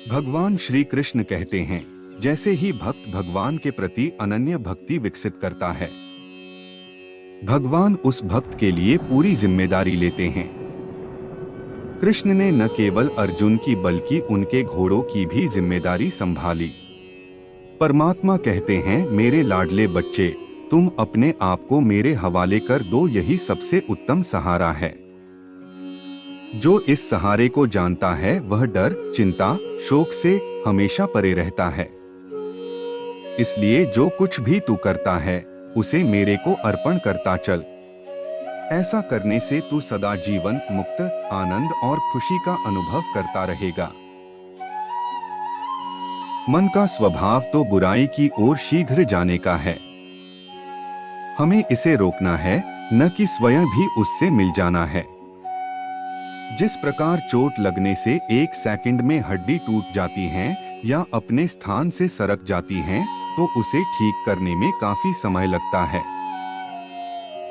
भगवान श्री कृष्ण कहते हैं, जैसे ही भक्त भगवान के प्रति अनन्य भक्ति विकसित करता है, भगवान उस भक्त के लिए पूरी जिम्मेदारी लेते हैं। कृष्ण ने न केवल अर्जुन की बल्कि उनके घोड़ों की भी जिम्मेदारी संभाली। परमात्मा कहते हैं, मेरे लाडले बच्चे, तुम अपने आप को मेरे हवाले कर दो, यही सबसे उत्तम सहारा है। जो इस सहारे को जानता है वह डर, चिंता, शोक से हमेशा परे रहता है। इसलिए जो कुछ भी तू करता है उसे मेरे को अर्पण करता चल। ऐसा करने से तू सदा जीवन मुक्त, आनंद और खुशी का अनुभव करता रहेगा। मन का स्वभाव तो बुराई की ओर शीघ्र जाने का है। हमें इसे रोकना है, न कि स्वयं भी उससे मिल जाना है। जिस प्रकार चोट लगने से एक सेकंड में हड्डी टूट जाती है या अपने स्थान से सरक जाती है, तो उसे ठीक करने में काफी समय लगता है।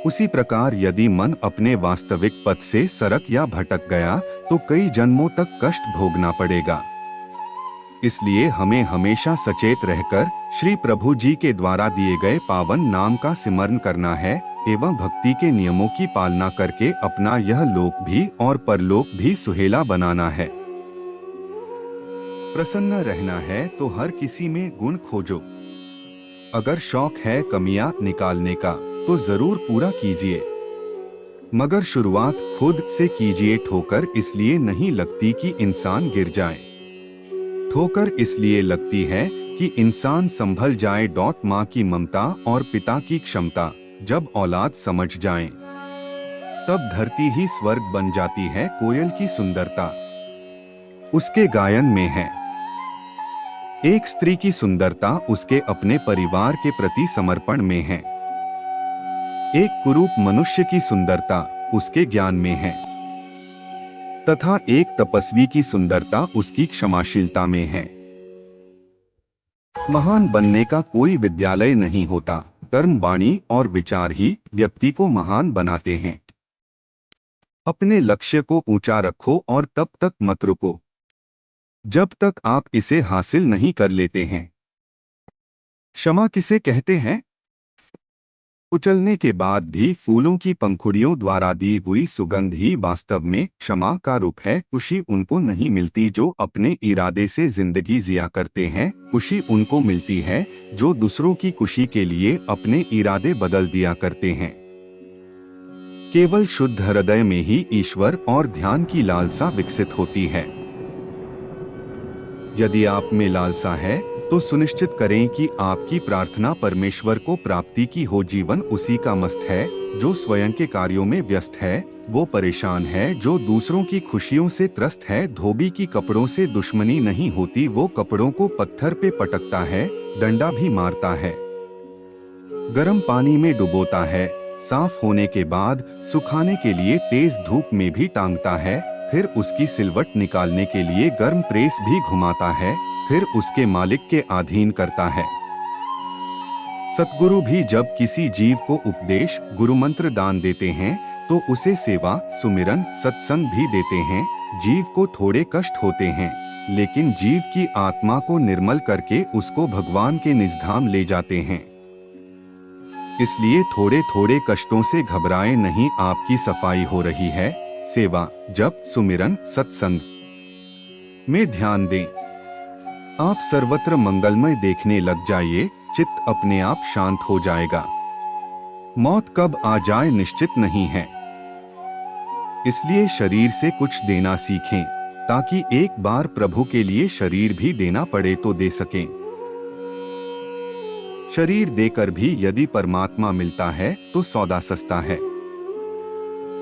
उसी प्रकार यदि मन अपने वास्तविक पथ से सरक या भटक गया तो कई जन्मों तक कष्ट भोगना पड़ेगा। इसलिए हमें हमेशा सचेत रहकर श्री प्रभु जी के द्वारा दिए गए पावन नाम का सिमरण करना है एवं भक्ति के नियमों की पालना करके अपना यह लोक भी और परलोक भी सुहेला बनाना है। प्रसन्न रहना है तो हर किसी में गुण खोजो। अगर शौक है कमियां निकालने का तो जरूर पूरा कीजिए, मगर शुरुआत खुद से कीजिए। ठोकर इसलिए नहीं लगती कि इंसान गिर जाए, ठोकर इसलिए लगती है कि इंसान संभल जाए। माँ की ममता और पिता की क्षमता जब औलाद समझ जाए, तब धरती ही स्वर्ग बन जाती है। कोयल की सुंदरता उसके गायन में है। एक स्त्री की सुंदरता उसके अपने परिवार के प्रति समर्पण में है। एक कुरूप मनुष्य की सुंदरता उसके ज्ञान में है, तथा एक तपस्वी की सुंदरता उसकी क्षमाशीलता में है। महान बनने का कोई विद्यालय नहीं होता, कर्म, वाणी और विचार ही व्यक्ति को महान बनाते हैं। अपने लक्ष्य को ऊंचा रखो और तब तक मत रुको जब तक आप इसे हासिल नहीं कर लेते हैं। क्षमा किसे कहते हैं? कुचलने के बाद भी फूलों की पंखुड़ियों द्वारा दी हुई सुगंध ही वास्तव में क्षमा का रूप है। खुशी उनको नहीं मिलती जो अपने इरादे से जिंदगी जिया करते हैं, खुशी उनको मिलती है जो दूसरों की खुशी के लिए अपने इरादे बदल दिया करते हैं। केवल शुद्ध हृदय में ही ईश्वर और ध्यान की लालसा विकसित होती है। यदि आप में लालसा है तो सुनिश्चित करें कि आपकी प्रार्थना परमेश्वर को प्राप्ति की हो। जीवन उसी का मस्त है जो स्वयं के कार्यों में व्यस्त है। वो परेशान है जो दूसरों की खुशियों से त्रस्त है। धोबी की कपड़ों से दुश्मनी नहीं होती, वो कपड़ों को पत्थर पे पटकता है, डंडा भी मारता है, गर्म पानी में डुबोता है, साफ होने के बाद सुखाने के लिए तेज धूप में भी टांगता है, फिर उसकी सिलवट निकालने के लिए गर्म प्रेस भी घुमाता है, फिर उसके मालिक के अधीन करता है। सतगुरु भी जब किसी जीव को उपदेश, गुरु मंत्र दान देते हैं तो उसे सेवा, सुमिरन, सत्संग भी देते हैं। जीव को थोड़े कष्ट होते हैं, लेकिन जीव की आत्मा को निर्मल करके उसको भगवान के निजधाम ले जाते हैं। इसलिए थोड़े थोड़े कष्टों से घबराएं नहीं। आपकी सफाई हो रही है। सेवा, जप, सुमिरन, सत्संग में ध्यान दें। आप सर्वत्र मंगलमय देखने लग जाइए, चित्त अपने आप शांत हो जाएगा। मौत कब आ जाए निश्चित नहीं है, इसलिए शरीर से कुछ देना सीखें ताकि एक बार प्रभु के लिए शरीर भी देना पड़े तो दे सकें। शरीर देकर भी यदि परमात्मा मिलता है तो सौदा सस्ता है,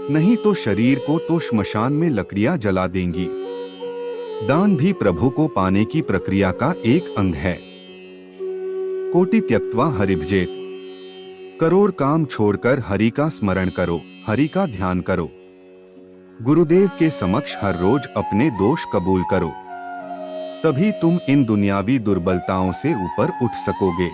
नहीं तो शरीर को तो श्मशान में लकड़ियां जला देंगी। दान भी प्रभु को पाने की प्रक्रिया का एक अंग है। कोटि त्यक्त्वा हरिभजेत, करोड़ काम छोड़कर हरि का स्मरण करो, हरि का ध्यान करो। गुरुदेव के समक्ष हर रोज अपने दोष कबूल करो, तभी तुम इन दुनियावी दुर्बलताओं से ऊपर उठ सकोगे।